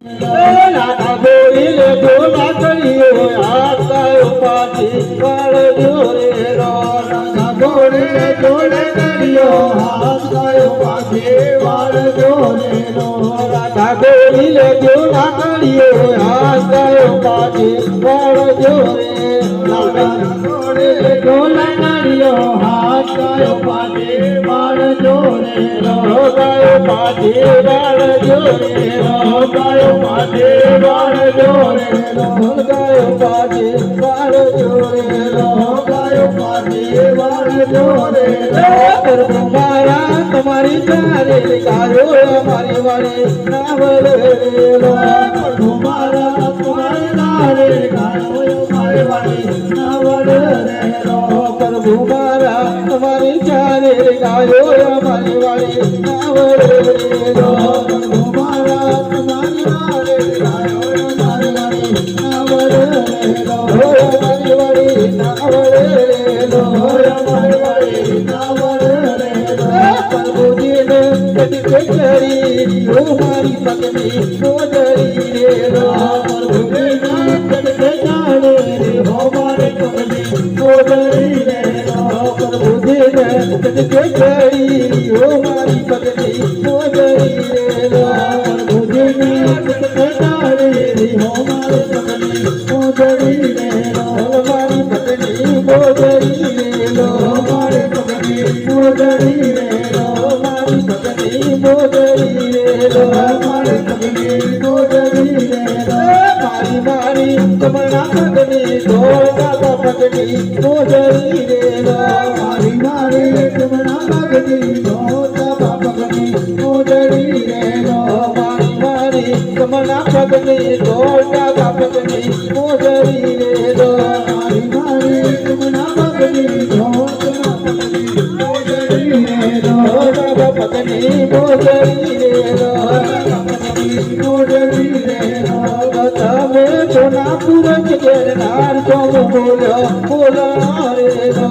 નાના બોલીને જોલા કર્યો આતા ઉપાથી વાળજો રે રો નાના બોલીને જોલા કર્યો આતા ઉપાથી વાળજો રે રો નાના બોલીને જોલા કર્યો આતા ઉપાથી વાળજો રે નાના બોલીને જોલા કર્યો આતા ઉપાથી વાળજો રે રો ગાયો પાછી વાળજો રે રો ગાયો પાછી વાળજો રે રો ગાયો પાછી વાળજો રે રો ગાયો પાછી વાળજો રે રો મારા તમારી ચારે ગાયો અમારી વાળી નાવલ રે રો મારા તમારી ચારે ગાયો અમારી વાળી નાવલ રે રો પ્રભુ મારા તમારી ચારે ગાયો અમારી વાળી નાવલ રે રો પ્રભુ મારા તમારી ચારે ગાયો અમારી વાળી નાવલ રે રો અમારી વાળી નાવલ રે રો અમારી વાળી નાવલ રે રો પ્રભુજીને કટી કરી ઓ મારી પગની મોજરી રે રો પ્રભુજીને કટી જાણે રે હો મારી પગની મોજરી રે રો પ્રભુજીને કટી કરી ઓ મારી પગની મોજરી રે રો પ્રભુજીને કટી જાણે રે હો મારી પગની મોજરી રે રો મારી પગની મોજરી રે રો મારી પગની મોજરી રે રો મારી પગની મોજરી રે રો મારી પગની મોજરી રે રો મારી મારી તમારા પગની દોડા પગની મોજરી રે રો મારી મારી તમારા પગની દોડા પગની મોજરી રે રો મારી મારી તમારા પગની દોડા પગની મોજરી રે રો મારી મારી તમારા પગની દોડા પગની મોજરી રે રો પગની મોજરી રે રો પગની મોજરી રે રો તમે સોના પૂરજ ગેરનાર સોમ બોલ્યો બોલા રે રો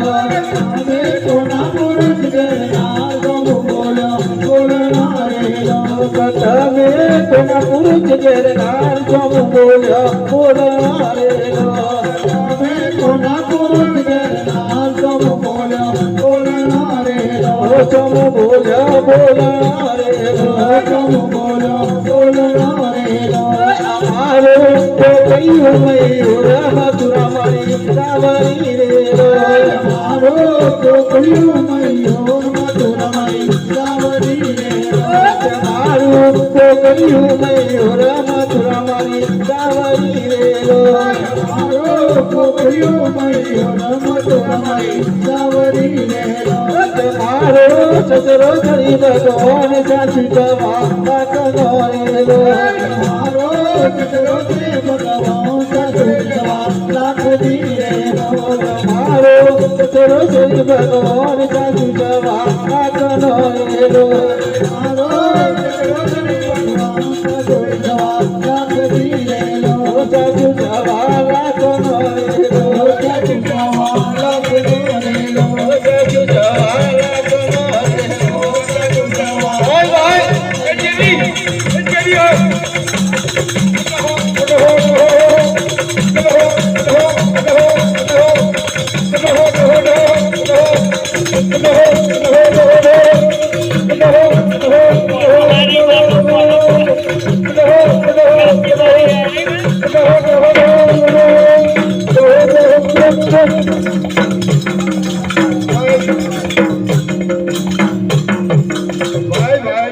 તમે સોના પૂરજ ગેરનાર સોમ બોલ્યો બોલા રે રો તમે સોના પૂરજ ગેરનાર સોમ બોલ્યો બોલા રે રો તમે સોના પૂરજ ગેરનાર સોમ બોલ્યો બોલા રે રો સોમ બોલ્યો બોલા રે રો સોમ બોલ્યો બોલા રે રો અમારો તો કયું મયુર મથુરા મારી સાવરી રે રો અમારો તો કયું મયુર મથુરા મારી સાવરી રે રો અમારો તો કયું મયુર મથુરા મારી સાવરી રે રો અમારો તો કયું મયુર મથુરા મારી સાવરી રે રો તમારો સસરો કરી ભગવાન સાચી કવા કાકનો રે રો અમારો સસરો કરી ભગવાન સાચી કવા લાખી રે રો તમારો સસરો કરી ભગવાન સાચી કવા કાકનો રે રો અમારો સસરો કરી ભગવાન સાચી કવા લાખી રે રો સાચી કવા લાખનો રે રો સાચી કવા લાખી રે રો સાચી કવા Bye bye.